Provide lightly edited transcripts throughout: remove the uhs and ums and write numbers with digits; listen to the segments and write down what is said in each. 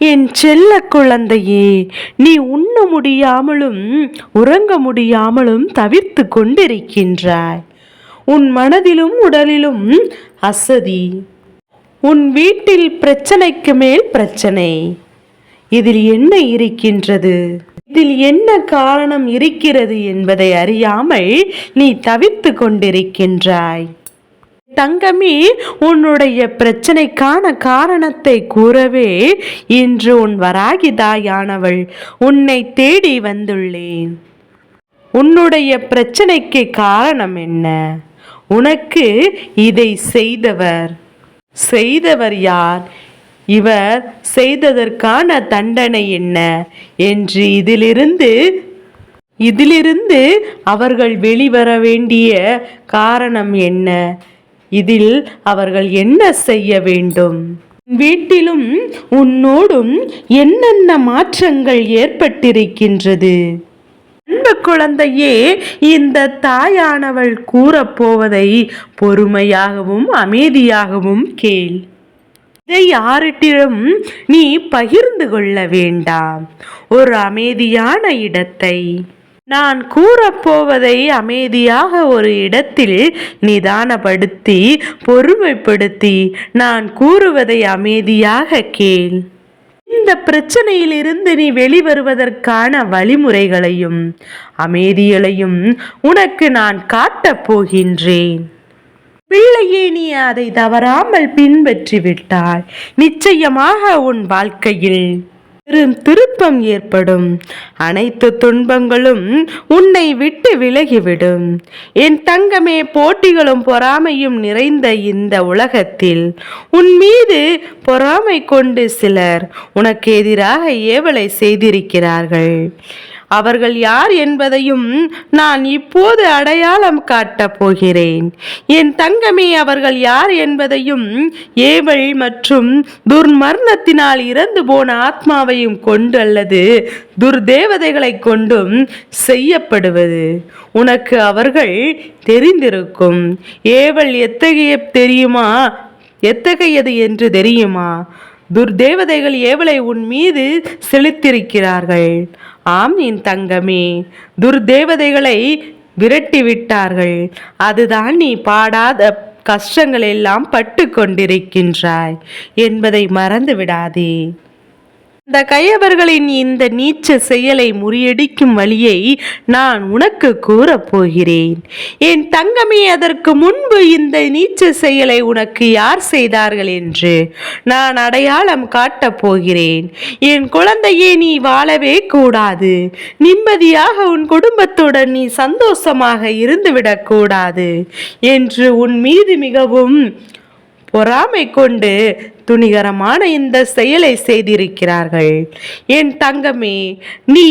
என் செல்ல குழந்தையே, நீ உண்ண முடியாமலும் உறங்க முடியாமலும் தவிர்த்து கொண்டிருக்கின்றாய். உன் மனதிலும் உடலிலும் அசதி. உன் வீட்டில் பிரச்சனைக்கு மேல் பிரச்சனை. இதில் என்ன இருக்கின்றது, இதில் என்ன காரணம் இருக்கிறது என்பதை அறியாமல் நீ தவித்து கொண்டிருக்கின்றாய். தங்கமே, உன்னுடைய பிரச்சனைக்கான காரணத்தை கூறவே இன்று உன் வராகி தாயானவள் உன்னை தேடி வந்துள்ளேன். உன்னுடைய பிரச்சனைக்கு காரணம் என்ன? உனக்கு இதை செய்தவர் யார்? இவர் செய்ததற்கான தண்டனை என்ன என்று இதிலிருந்து அவர்கள் வெளிவர வேண்டிய காரணம் என்ன? இதில் அவர்கள் என்ன செய்ய வேண்டும்? வீட்டிலும் உன்னோடும் என்னென்ன மாற்றங்கள் ஏற்பட்டிருக்கின்றது? அன்பு குழந்தையே, இந்த தாயானவள் கூறப்போவதை பொறுமையாகவும் அமைதியாகவும் கேள். இதை யாரிடம் நீ பகிர்ந்து கொள்ள வேண்டாம். ஒரு அமைதியான இடத்தை, நான் கூறப்போவதை அமைதியாக ஒரு இடத்தில் நிதானப்படுத்தி பொறுமைப்படுத்தி நான் கூறுவதை அமைதியாக கேள். இந்த பிரச்சனையிலிருந்து நீ வெளிவருவதற்கான வழிமுறைகளையும் அமைதிகளையும் உனக்கு நான் காட்டப் போகின்றேன். பிள்ளையே, நீ அதை தவறாமல் பின்பற்றி விட்டால் நிச்சயமாக உன் வாழ்க்கையில் திருப்பம் ஏற்படும். அனைத்து துன்பங்களும் உன்னை விட்டு விலகிவிடும். என் தங்கமே, போட்டிகளும் பொறாமையும் நிறைந்த இந்த உலகத்தில் உன் மீது பொறாமை கொண்டு சிலர் உனக்கு எதிராக ஏவலை செய்திருக்கிறார்கள். அவர்கள் யார் என்பதையும் நான் இப்போது அடையாளம் காட்டப் போகிறேன். என் தங்கமே, அவர்கள் யார் என்பதையும் ஏவல் மற்றும் துர்மரணத்தினால் இறந்து போன ஆத்மாவையும் கொண்டு அல்லது துர்தேவதைகளை கொண்டும் செய்யப்படுவது உனக்கு அவர்கள் தெரிந்திருக்கும். ஏவல் எத்தகையது என்று தெரியுமா? துர்தேவதைகள் ஏவலை உன் மீது செலுத்தியிருக்கிறார்கள். ஆம் என் தங்கமே, துர்தேவதைகளை விரட்டி விட்டார்கள். அதுதான் நீ பாடாத கஷ்டங்கள் எல்லாம் பட்டு கொண்டிருக்கின்றாய் என்பதை மறந்து விடாதே. இந்த கயவர்களின் இந்த நீச்ச செயலை முறியடிக்கும் வழியை நான் உனக்கு கூறப்போகிறேன். என் தங்கமே, அதற்கு முன்பு இந்த நீச்ச செயலை உனக்கு யார் செய்தார்கள் என்று நான் அடையாளம் காட்டப் போகிறேன். என் குழந்தையே, நீ வாழவே கூடாது. நிம்மதியாக உன் குடும்பத்துடன் நீ சந்தோஷமாக இருந்துவிடக் கூடாது என்று உன் மீது மிகவும் பொறாமை கொண்டு துணிகரமான இந்த செயலை செய்திருக்கிறார்கள். என் தங்கமே, நீ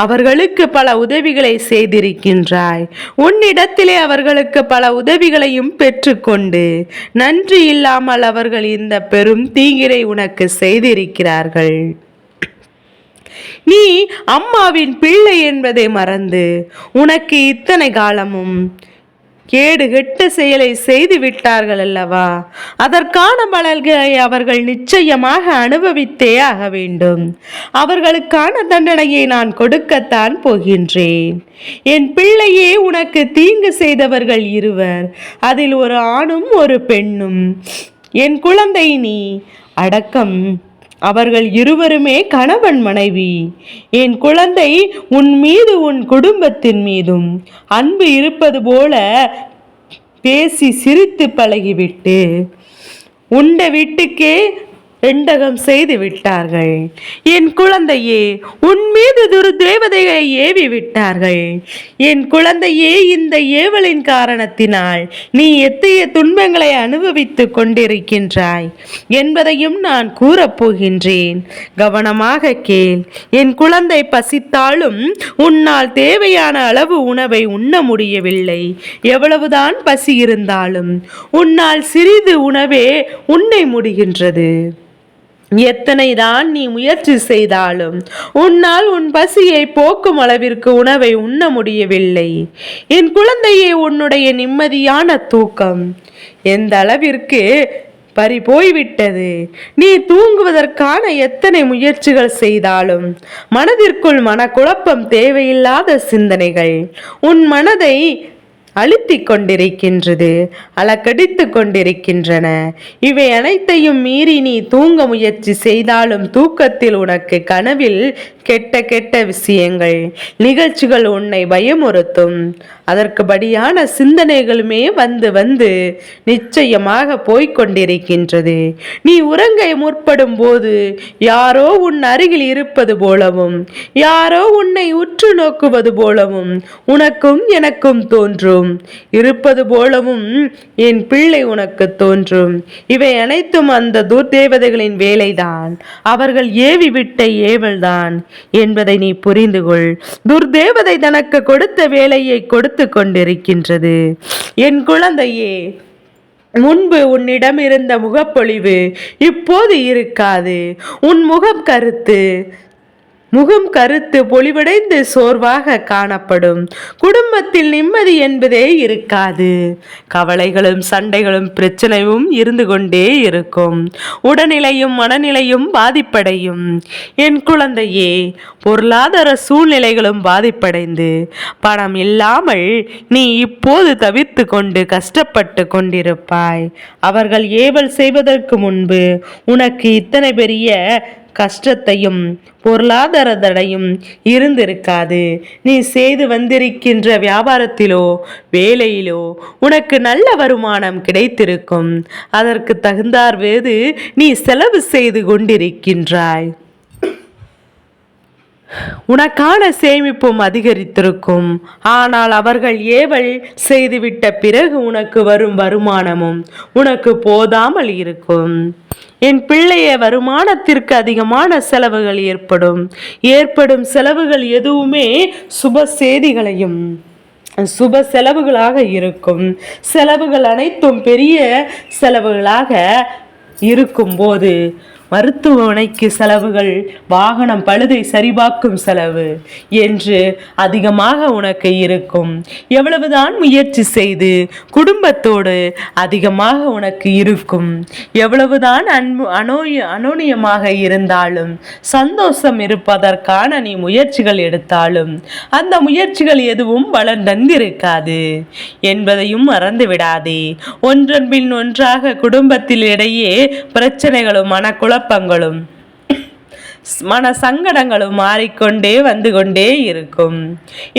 அவர்களுக்கு பல உதவிகளை செய்திருக்கின்றாய். உன்னிடத்திலே அவர்களுக்கு பல உதவிகளையும் பெற்றுக்கொண்டு நன்றி இல்லாமல் அவர்கள் இந்த பெரும் தீங்கினை உனக்கு செய்திருக்கிறார்கள். நீ அம்மாவின் பிள்ளை என்பதை மறந்து உனக்கு இத்தனை காலமும் கேடு கெட்ட செயலை செய்து விட்டார்கள் அல்லவா? அதற்கான பலன்களை அவர்கள் நிச்சயமாக அனுபவித்தே ஆக வேண்டும். அவர்களுக்கான தண்டனையை நான் கொடுக்கத்தான் போகின்றேன். என் பிள்ளையே, உனக்கு தீங்கு செய்தவர்கள் இருவர். அதில் ஒரு ஆணும் ஒரு பெண்ணும். என் குழந்தை, நீ அடக்கம். அவர்கள் இருவருமே கணவன் மனைவி. என் குழந்தை, உன் மீது உன் குடும்பத்தின் மீதும் அன்பு இருப்பது போல பேசி சிரித்து பழகிவிட்டு உண்ட வீட்டுக்கே ரெண்டகம் செய்து விட்டார்கள். என் குழந்தையே, உன் மீது துர்தேவதைகளை ஏவி விட்டார்கள். என் குழந்தையே, இந்த ஏவலின் காரணத்தினால் நீ எத்தகைய துன்பங்களை அனுபவித்துக் கொண்டிருக்கின்றாய் என்பதையும் நான் கூறப்போகின்றேன். கவனமாக கேள். என் குழந்தை, பசித்தாலும் உன்னால் தேவையான அளவு உணவை உண்ண முடியவில்லை. எவ்வளவுதான் பசி இருந்தாலும் உன்னால் சிறிது உணவே உண்ண முடிகின்றது. எத்தனைதான் நீ முயற்சி செய்தாலும் உன்னால் உன் பசியை போக்கும் அளவிற்கு உணவை உண்ண முடியவில்லை. என் குழந்தையே, உன்னுடைய நிம்மதியான தூக்கம் எந்த அளவிற்கு போய்விட்டது. நீ தூங்குவதற்கான எத்தனை முயற்சிகள் செய்தாலும் மனதிற்குள் மனக்குழப்பம், தேவையில்லாத சிந்தனைகள் உன் மனதை அழுத்திக் கொண்டிருக்கின்றது, அலக்கடித்து கொண்டிருக்கின்றன. இவை அனைத்தையும் மீறி நீ தூங்க முயற்சி செய்தாலும் தூக்கத்தில் உனக்கு கனவில் கெட்ட கெட்ட விஷயங்கள், நிகழ்ச்சிகள் உன்னை பயமுறுத்தும். அதற்குபடியான சிந்தனைகளுமே வந்து வந்து நிச்சயமாக போய்கொண்டிருக்கின்றது. நீ உறங்க முற்படும் போது யாரோ உன் அருகில் இருப்பது போலவும், யாரோ உன்னை உற்று நோக்குவது போலவும் உனக்கும் எனக்கும் தோன்றும். இருப்பது போலவும் என் பிள்ளை உனக்கு தோன்றும். இவை அனைத்தும் அந்த துர்தேவதைகளின் வேலைதான், அவர்கள் ஏவி விட்ட ஏவல்தான் என்பதை நீ புரிந்து கொள். துர்தேவதை தனக்கு கொடுத்த வேலையை கொடுத்து கொண்டிருக்கின்றது. என் குழந்தையே, முன்பு உன்னிடம் இருந்த முகப்பொழிவு இப்போது இருக்காது. உன் முகம் கருத்து பொலிவடைந்து சோர்வாக காணப்படும். குடும்பத்தில் நிம்மதி என்பதே இருக்காது. கவலைகளும் சண்டைகளும் பிரச்சனையும் இருந்து கொண்டே இருக்கும். உடல்நிலையும் மனநிலையும் பாதிப்படையும். என் குழந்தையே, பொருளாதார சூழ்நிலைகளும் பாதிப்படைந்து பணம் இல்லாமல் நீ இப்போது தவிர்த்து கொண்டு கஷ்டப்பட்டு கொண்டிருப்பாய். அவர்கள் ஏவல் செய்வதற்கு முன்பு உனக்கு இத்தனை பெரிய கஷ்டத்தையும் பொருளாதார தடையும் இருந்திருக்காது. நீ செய்து வந்திருக்கின்ற வியாபாரத்திலோ வேலையிலோ உனக்கு நல்ல வருமானம் கிடைத்திருக்கும். அதற்கு தகுந்தார்வேது நீ செலவு செய்து கொண்டிருக்கின்றாய். உனக்கான சேமிப்பும் அதிகரித்திருக்கும். ஆனால் அவர்கள் ஏவல் செய்துவிட்ட பிறகு உனக்கு வரும் வருமானமும் உனக்கு போதாமல் இருக்கும். என் பிள்ளைய, வருமானத்திற்கு அதிகமான செலவுகள் ஏற்படும் செலவுகள் எதுவுமே சுப செய்திகளையும் சுப செலவுகளாக இருக்கும். செலவுகள் அனைத்தும் பெரிய செலவுகளாக இருக்கும்போது மருத்துவமனைக்கு செலவுகள், வாகனம் பழுதை சரிபார்க்கும் செலவு என்று அதிகமாக உனக்கு இருக்கும். எவ்வளவுதான் முயற்சி செய்து குடும்பத்தோடு அதிகமாக உனக்கு இருக்கும். எவ்வளவுதான் அனோனியமாக இருந்தாலும், சந்தோஷம் இருப்பதற்கான நீ முயற்சிகள் எடுத்தாலும் அந்த முயற்சிகள் எதுவும் வளர்ந்திருக்காது என்பதையும் மறந்து விடாதே. ஒன்றன் பின் ஒன்றாக குடும்பத்தில் இடையே பிரச்சனைகளும் மனக்குழப்பங்களும் மன சங்கடங்களும் மாறிக்கொண்டே வந்து கொண்டே இருக்கும்.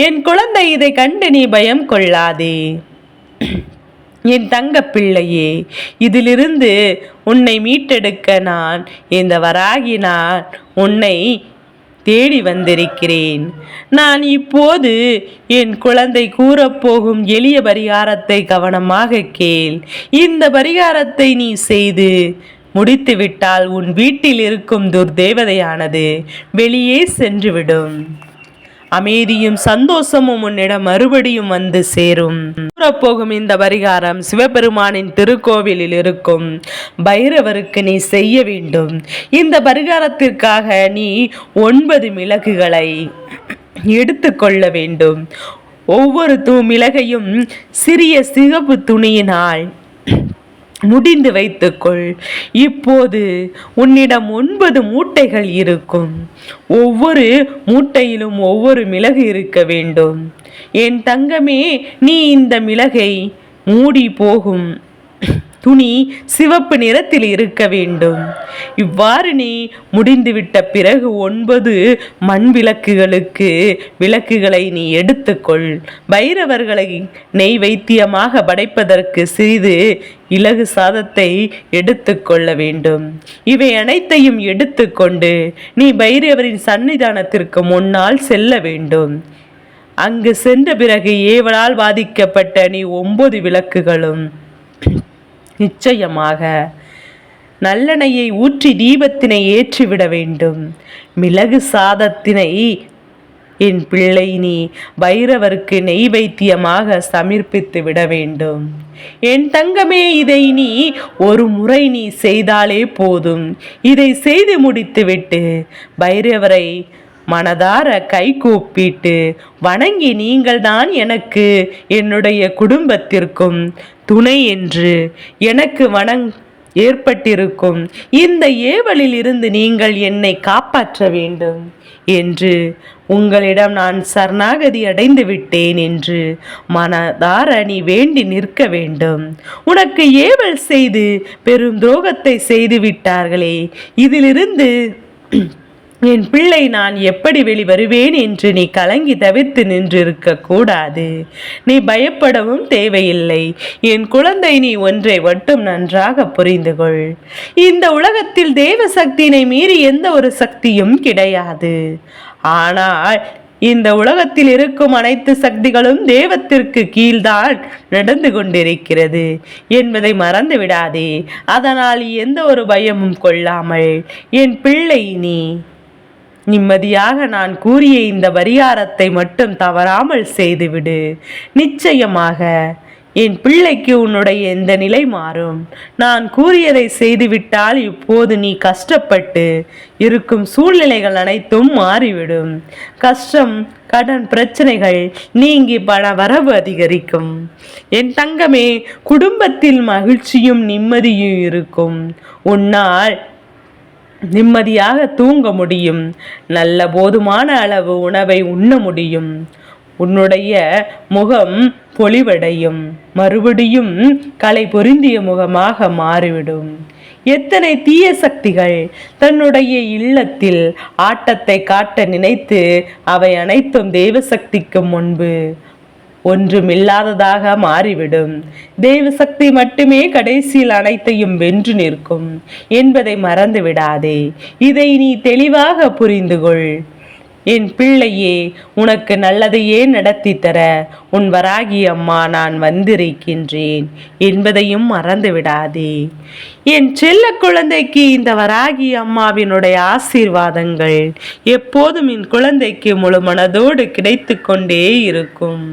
என் குழந்தை, இதை கண்டு நீ பயம் கொள்ளாதே. என் தங்க பிள்ளையே, இதிலிருந்து உன்னை மீட்டெடுக்க நான், இந்த வராகி நான் உன்னை தேடி வந்திருக்கிறேன். நான் இப்போது என் குழந்தை கூறப்போகும் எளிய பரிகாரத்தை கவனமாக கேள். இந்த பரிகாரத்தை நீ செய்து முடித்துவிட்டால் உன் வீட்டில் இருக்கும் துர்தேவதையானது வெளியே சென்றுவிடும். அமைதியும் சந்தோஷமும் உன்னிடம் மறுபடியும் வந்து சேரும். கூறப்போகும் இந்த பரிகாரம் சிவபெருமானின் திருக்கோவிலில் இருக்கும் பைரவருக்கு நீ செய்ய வேண்டும். இந்த பரிகாரத்திற்காக நீ 9 மிளகுகளை எடுத்துக்கொள்ள வேண்டும். ஒவ்வொரு மிளகையும் சிறிய சிகப்பு துணியினால் முடிந்து வைத்துக்கொள். இப்போது உன்னிடம் 9 மூட்டைகள் இருக்கும். ஒவ்வொரு மூட்டையிலும் ஒவ்வொரு மிளகு இருக்க வேண்டும். என் தங்கமே, நீ இந்த மிளகை மூடி போகும் துணி சிவப்பு நிறத்தில் இருக்க வேண்டும். இவ்வாறு நீ முடிந்துவிட்ட பிறகு 9 மண் விளக்குகளை நீ எடுத்துக்கொள். பைரவர்களை நெய்வேத்தியமாக படைப்பதற்கு சிறிது இலகு சாதத்தை எடுத்துக்கொள்ள வேண்டும். இவை அனைத்தையும் எடுத்துக்கொண்டு நீ பைரவரின் சன்னிதானத்திற்கு முன்னால் செல்ல வேண்டும். அங்கு சென்ற பிறகு ஏவலால் பாதிக்கப்பட்ட நீ 9 விளக்குகளும் நிச்சயமாக நல்லெண்ணெயை ஊற்றி தீபத்தினை ஏற்றிவிட வேண்டும். மிளகு சாதத்தினை என் பிள்ளை நீ பைரவருக்கு நெய்வேத்தியமாக சமர்ப்பித்து விட வேண்டும். என் தங்கமே, இதை நீ ஒரு முறை நீ செய்தாலே போதும். இதை செய்து முடித்துவிட்டு பைரவரை மனதார கை கூப்பிட்டு வணங்கி, நீங்கள் தான் எனக்கு என்னுடைய குடும்பத்திற்கும் துணை என்று எனக்கு ஏற்பட்டிருக்கும் இந்த ஏவலில் இருந்து நீங்கள் என்னை காப்பாற்ற வேண்டும் என்று உங்களிடம் நான் சரணாகதி அடைந்து விட்டேன் என்று மனதார நீ வேண்டி நிற்க வேண்டும். உனக்கு ஏவல் செய்து பெரும் துரோகத்தை செய்து விட்டார்களே, இதிலிருந்து என் பிள்ளை நான் எப்படி வெளிவருவேன் என்று நீ கலங்கி தவிர்த்து நின்றிருக்க கூடாது. நீ பயப்படவும் தேவையில்லை. என் குழந்தை, நீ ஒன்றை மட்டும் நன்றாக புரிந்து கொள். இந்த உலகத்தில் தேவ சக்தியினை மீறி எந்த ஒரு சக்தியும் கிடையாது. ஆனால் இந்த உலகத்தில் இருக்கும் அனைத்து சக்திகளும் தெய்வத்திற்கு கீழ்தான் நடந்து கொண்டிருக்கிறது என்பதை மறந்து விடாதே. அதனால் எந்த ஒரு பயமும் கொள்ளாமல் என் பிள்ளை நீ நிம்மதியாக நான் கூறிய இந்த பரிகாரத்தை மட்டும் தவறாமல் செய்துவிடு. நிச்சயமாக என் பிள்ளைக்கு உன்னுடைய இந்த நிலை மாறும். நான் கூறியதை செய்துவிட்டால் இப்போது நீ கஷ்டப்பட்டு இருக்கும் சூழ்நிலைகள் அனைத்தும் மாறிவிடும். கஷ்டம், கடன் பிரச்சனைகள் நீங்கி பண வரவு அதிகரிக்கும். என் தங்கமே, குடும்பத்தில் மகிழ்ச்சியும் நிம்மதியும் இருக்கும். உன்னால் நிம்மதியாக தூங்க முடியும். நல்ல போதுமான அளவு உணவை உண்ண முடியும். உன்னுடைய முகம் பொலிவடையும். மறுபடியும் கலை பொருந்திய முகமாக மாறிவிடும். எத்தனை தீய சக்திகள் தன்னுடைய இல்லத்தில் ஆட்டத்தை காட்ட நினைத்து அவை அனைத்தும் தெய்வசக்திக்கு முன்பு ஒன்றுமில்லாததாக மாறிவிடும். தெய்வ சக்தி மட்டுமே கடைசியில் அனைத்தையும் வென்று நிற்கும் என்பதை மறந்து விடாதே. இதை நீ தெளிவாக புரிந்து கொள். என் பிள்ளையே, உனக்கு நல்லதையே நடத்தி தர உன் வராகி அம்மா நான் வந்திருக்கின்றேன் என்பதையும் மறந்து விடாதே. என் செல்ல குழந்தைக்கு இந்த வராகி அம்மாவினுடைய ஆசீர்வாதங்கள் எப்போதும் என் குழந்தைக்கு முழு மனதோடு கிடைத்து கொண்டே இருக்கும்.